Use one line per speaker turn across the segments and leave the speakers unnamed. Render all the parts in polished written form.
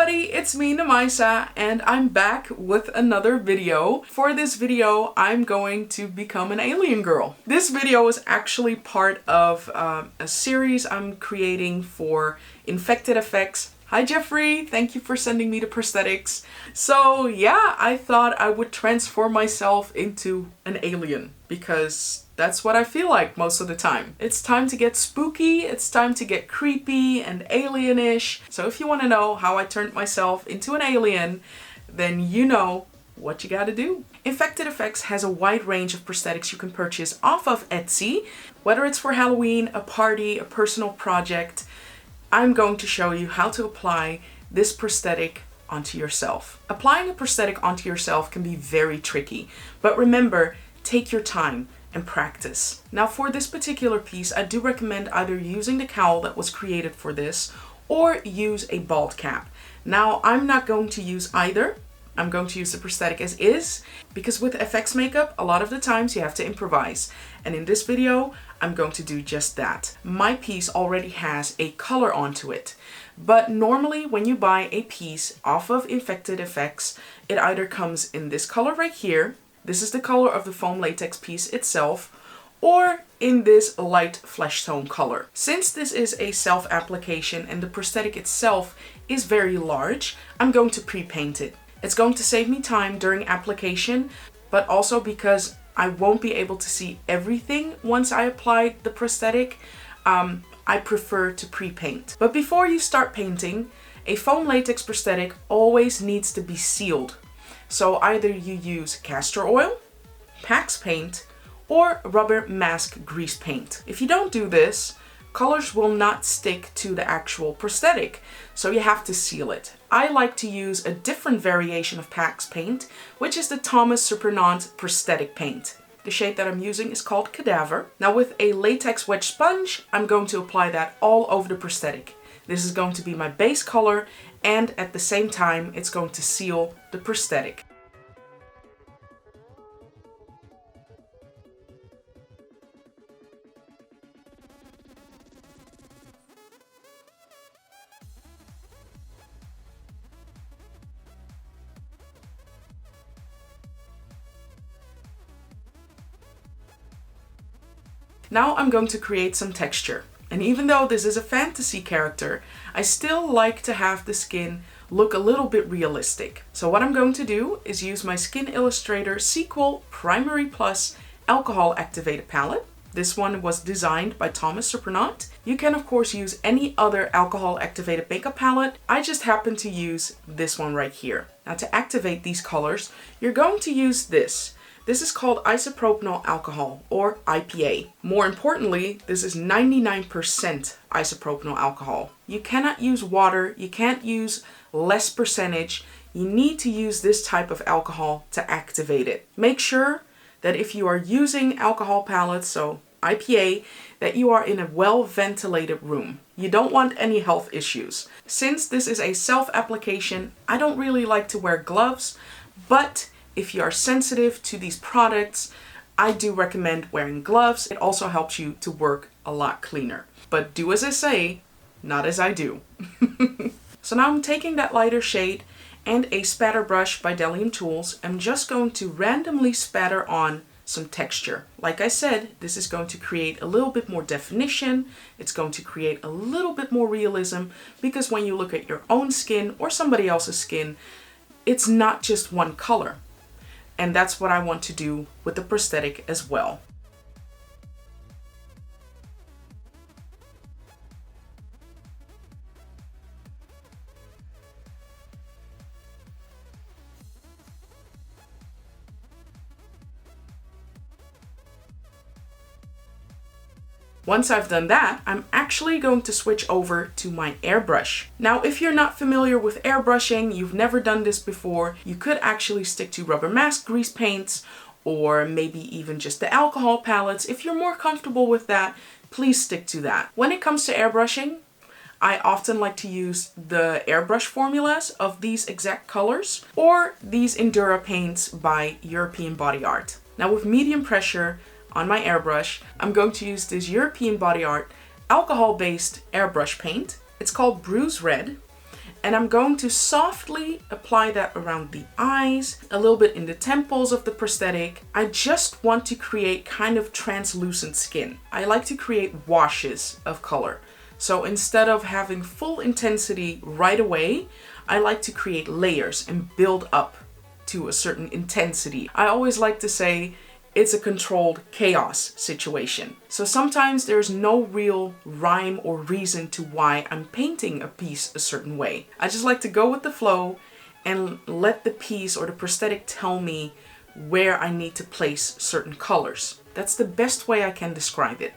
everybody, it's me, Namaisa, and I'm back with another video. For this video, I'm going to become an alien girl. This video is actually part of a series I'm creating for Infected Effects. Hi Jeffrey, thank you for sending me the prosthetics. So yeah, I thought I would transform myself into an alien because that's what I feel like most of the time. It's time to get spooky, it's time to get creepy and alienish. So if you want to know how I turned myself into an alien, then you know what you gotta do. Infected Effects has a wide range of prosthetics you can purchase off of Etsy. Whether it's for Halloween, a party, a personal project, I'm going to show you how to apply this prosthetic onto yourself. Applying a prosthetic onto yourself can be very tricky, but remember, take your time and practice. Now for this particular piece, I do recommend either using the cowl that was created for this or use a bald cap. Now I'm not going to use either. I'm going to use the prosthetic as is because with FX makeup, a lot of the times you have to improvise. And in this video, I'm going to do just that. My piece already has a color onto it, but normally when you buy a piece off of Infected Effects, it either comes in this color right here, this is the color of the foam latex piece itself, or in this light flesh tone color. Since this is a self-application and the prosthetic itself is very large, I'm going to pre-paint it. It's going to save me time during application, but also because I won't be able to see everything once I apply the prosthetic, I prefer to pre-paint. But before you start painting, a foam latex prosthetic always needs to be sealed. So either you use castor oil, Pax paint, or rubber mask grease paint. If you don't do this, colors will not stick to the actual prosthetic, so you have to seal it. I like to use a different variation of Pax paint, which is the Thomas Surprenant prosthetic paint. The shade that I'm using is called Cadaver. Now with a latex wedge sponge, I'm going to apply that all over the prosthetic. This is going to be my base color, and at the same time, it's going to seal the prosthetic. Now I'm going to create some texture. And even though this is a fantasy character, I still like to have the skin look a little bit realistic. So what I'm going to do is use my Skin Illustrator Sequel Primary Plus Alcohol Activated Palette. This one was designed by Thomas Surprenant. You can of course use any other alcohol activated makeup palette. I just happen to use this one right here. Now to activate these colors, you're going to use this. This is called isopropanol alcohol, or IPA. More importantly, this is 99% isopropanol alcohol. You cannot use water, you can't use less percentage. You need to use this type of alcohol to activate it. Make sure that if you are using alcohol palettes, so IPA, that you are in a well-ventilated room. You don't want any health issues. Since this is a self-application, I don't really like to wear gloves, but if you are sensitive to these products, I do recommend wearing gloves. It also helps you to work a lot cleaner. But do as I say, not as I do. So now I'm taking that lighter shade and a spatter brush by Delium Tools. I'm just going to randomly spatter on some texture. Like I said, this is going to create a little bit more definition. It's going to create a little bit more realism, because when you look at your own skin or somebody else's skin, it's not just one color. And that's what I want to do with the prosthetic as well. Once I've done that, I'm actually going to switch over to my airbrush. Now, if you're not familiar with airbrushing, you've never done this before, you could actually stick to rubber mask grease paints or maybe even just the alcohol palettes. If you're more comfortable with that, please stick to that. When it comes to airbrushing, I often like to use the airbrush formulas of these exact colors or these Endura paints by European Body Art. Now with medium pressure, on my airbrush, I'm going to use this European Body Art alcohol-based airbrush paint. It's called Bruise Red, And I'm going to softly apply that around the eyes, a little bit in the temples of the prosthetic. I just want to create kind of translucent skin. I like to create washes of color. So instead of having full intensity right away, I like to create layers and build up to a certain intensity. I always like to say it's a controlled chaos situation. So sometimes there's no real rhyme or reason to why I'm painting a piece a certain way. I just like to go with the flow and let the piece or the prosthetic tell me where I need to place certain colors. That's the best way I can describe it.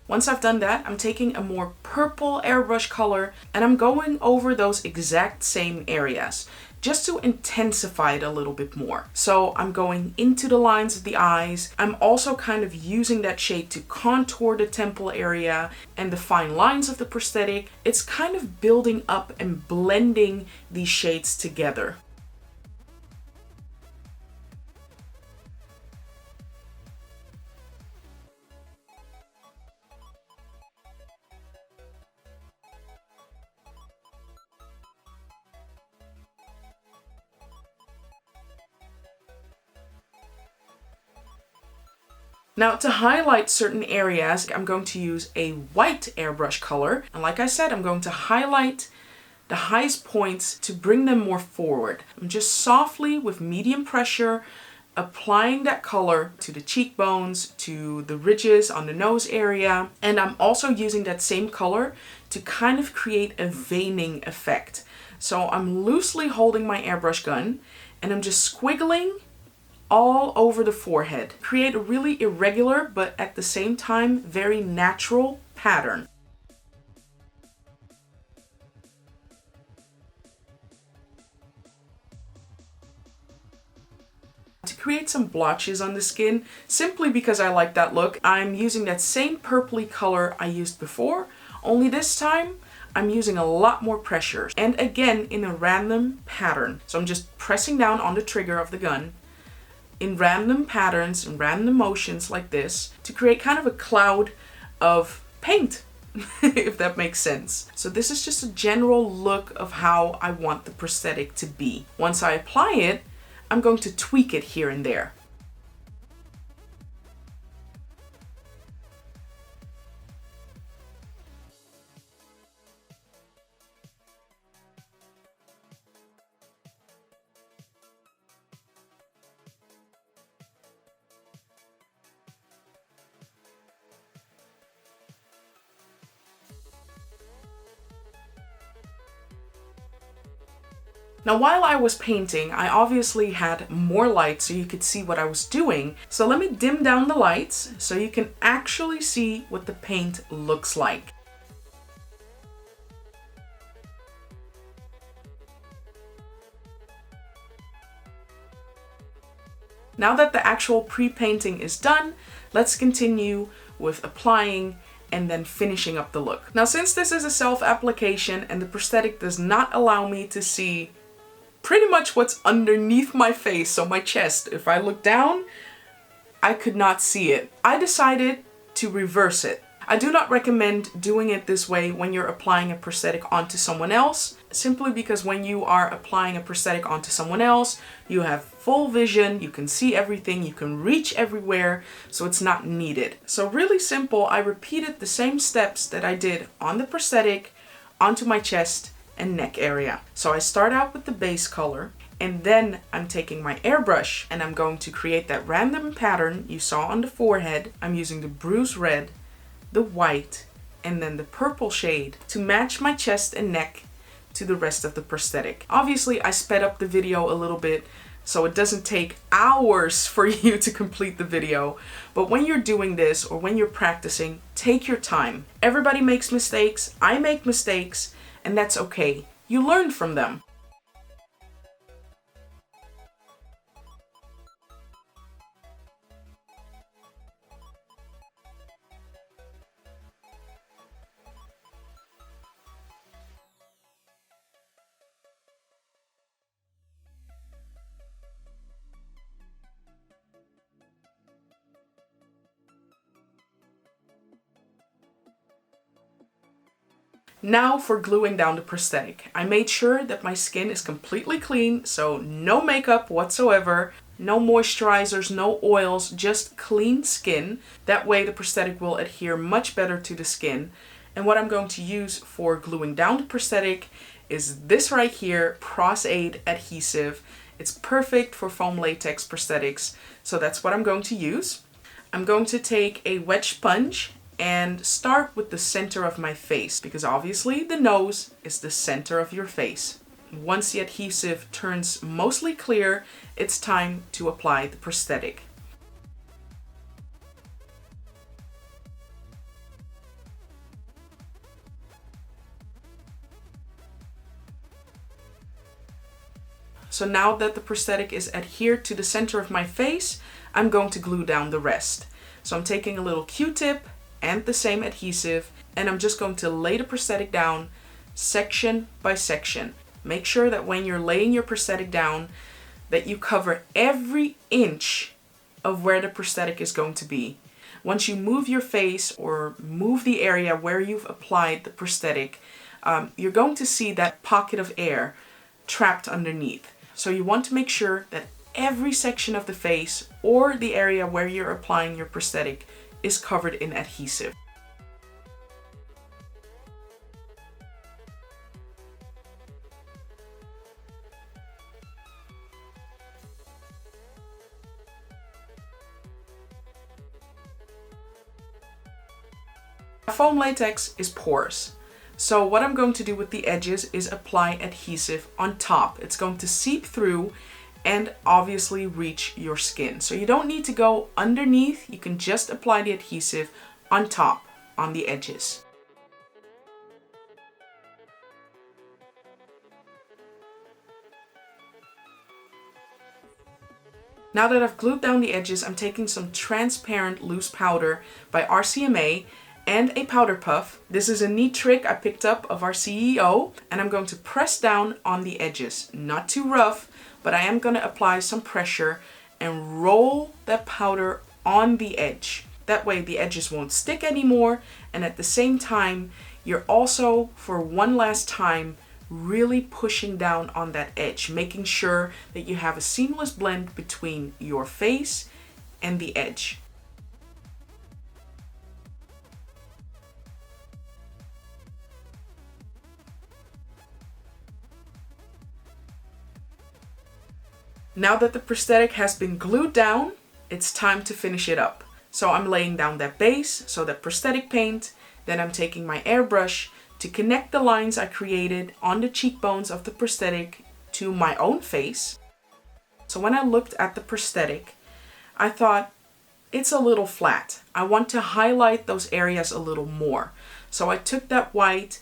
Once I've done that, I'm taking a more purple airbrush color and I'm going over those exact same areas just to intensify it a little bit more. So I'm going into the lines of the eyes. I'm also kind of using that shade to contour the temple area and the fine lines of the prosthetic. It's kind of building up and blending these shades together. Now to highlight certain areas, I'm going to use a white airbrush color. And like I said, I'm going to highlight the highest points to bring them more forward. I'm just softly with medium pressure applying that color to the cheekbones, to the ridges on the nose area. And I'm also using that same color to kind of create a veining effect. So I'm loosely holding my airbrush gun and I'm just squiggling all over the forehead. Create a really irregular, but at the same time, very natural pattern. To create some blotches on the skin, simply because I like that look, I'm using that same purpley color I used before, only this time I'm using a lot more pressure. And again, in a random pattern. So I'm just pressing down on the trigger of the gun in random patterns and random motions like this to create kind of a cloud of paint, if that makes sense. So this is just a general look of how I want the prosthetic to be. Once I apply it, I'm going to tweak it here and there. Now, while I was painting, I obviously had more light so you could see what I was doing. So let me dim down the lights so you can actually see what the paint looks like. Now that the actual pre-painting is done, let's continue with applying and then finishing up the look. Now, since this is a self-application and the prosthetic does not allow me to see pretty much what's underneath my face, so my chest, if I look down, I could not see it. I decided to reverse it. I do not recommend doing it this way when you're applying a prosthetic onto someone else, simply because when you are applying a prosthetic onto someone else, you have full vision, you can see everything, you can reach everywhere, so it's not needed. So really simple, I repeated the same steps that I did on the prosthetic onto my chest and neck area. So I start out with the base color and then I'm taking my airbrush and I'm going to create that random pattern you saw on the forehead. I'm using the bruise red, the white, and then the purple shade to match my chest and neck to the rest of the prosthetic. Obviously, I sped up the video a little bit so it doesn't take hours for you to complete the video. But when you're doing this or when you're practicing, take your time. Everybody makes mistakes. I make mistakes. And that's okay. You learn from them. Now for gluing down the prosthetic. I made sure that my skin is completely clean, so no makeup whatsoever, no moisturizers, no oils, just clean skin. That way the prosthetic will adhere much better to the skin. And what I'm going to use for gluing down the prosthetic is this right here, Prosthetic adhesive. It's perfect for foam latex prosthetics, so that's what I'm going to use. I'm going to take a wet sponge and start with the center of my face, because obviously the nose is the center of your face. Once the adhesive turns mostly clear, it's time to apply the prosthetic. So now that the prosthetic is adhered to the center of my face, I'm going to glue down the rest. So I'm taking a little Q-tip and the same adhesive, and I'm just going to lay the prosthetic down section by section. Make sure that when you're laying your prosthetic down, that you cover every inch of where the prosthetic is going to be. Once you move your face or move the area where you've applied the prosthetic, you're going to see that pocket of air trapped underneath. So you want to make sure that every section of the face or the area where you're applying your prosthetic is covered in adhesive. Foam latex is porous. So what I'm going to do with the edges is apply adhesive on top. It's going to seep through and obviously reach your skin. So you don't need to go underneath, you can just apply the adhesive on top, on the edges. Now that I've glued down the edges, I'm taking some transparent loose powder by RCMA and a powder puff. This is a neat trick I picked up of our CEO, and I'm going to press down on the edges. Not too rough, but I am going to apply some pressure and roll that powder on the edge. That way the edges won't stick anymore, and at the same time, you're also, for one last time, really pushing down on that edge, making sure that you have a seamless blend between your face and the edge. Now that the prosthetic has been glued down, it's time to finish it up. So I'm laying down that base, so that prosthetic paint, then I'm taking my airbrush to connect the lines I created on the cheekbones of the prosthetic to my own face. So when I looked at the prosthetic, I thought it's a little flat. I want to highlight those areas a little more. So I took that white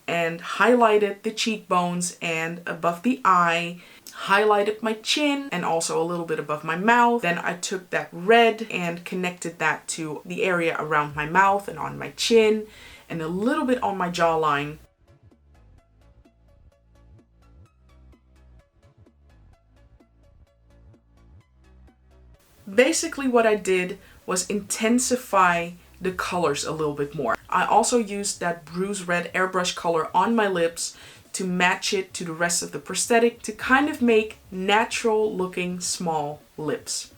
and highlighted the cheekbones and above the eye, highlighted my chin and also a little bit above my mouth. Then I took that red and connected that to the area around my mouth and on my chin and a little bit on my jawline. Basically what I did was intensify the colors a little bit more. I also used that bruise red airbrush color on my lips to match it to the rest of the prosthetic to kind of make natural looking small lips.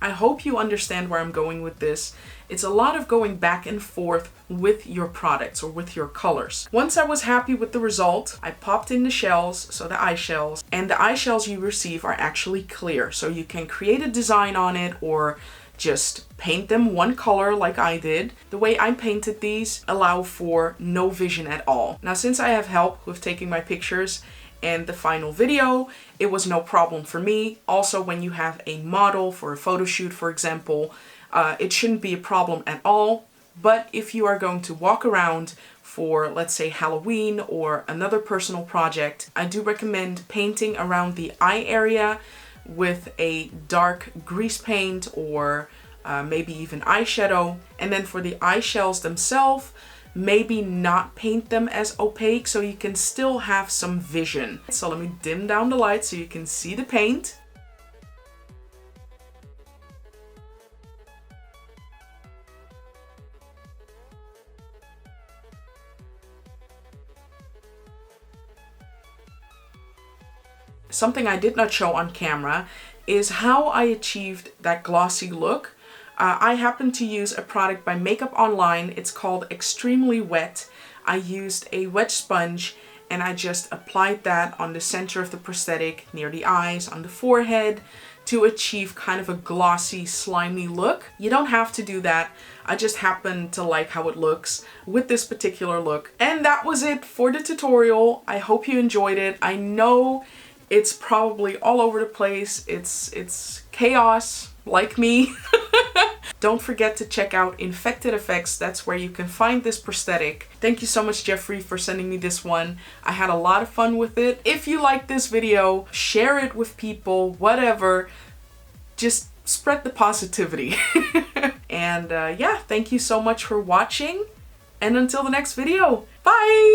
I hope you understand where I'm going with this. It's a lot of going back and forth with your products or with your colors. Once I was happy with the result, I popped in the shells, so the eye shells, and the eye shells you receive are actually clear. So you can create a design on it or just paint them one color like I did. The way I painted these allow for no vision at all. Now, since I have help with taking my pictures and the final video, it was no problem for me. Also, when you have a model for a photo shoot, for example, it shouldn't be a problem at all. But if you are going to walk around for, let's say, Halloween or another personal project, I do recommend painting around the eye area with a dark grease paint or maybe even eyeshadow. And then for the eye shells themselves, maybe not paint them as opaque so you can still have some vision. So let me dim down the light so you can see the paint. something I did not show on camera is how I achieved that glossy look. I happen to use a product by Makeup Online. It's called Extremely Wet. I used a wet sponge and I just applied that on the center of the prosthetic, near the eyes, on the forehead, to achieve kind of a glossy, slimy look. You don't have to do that. I just happen to like how it looks with this particular look. And that was it for the tutorial. I hope you enjoyed it. I know it's probably all over the place. It's chaos, like me. Don't forget to check out Infected Effects. That's where you can find this prosthetic. Thank you so much, Jeffrey, for sending me this one. I had a lot of fun with it. If you like this video, share it with people, whatever. Just spread the positivity. And yeah, thank you so much for watching. And until the next video, bye!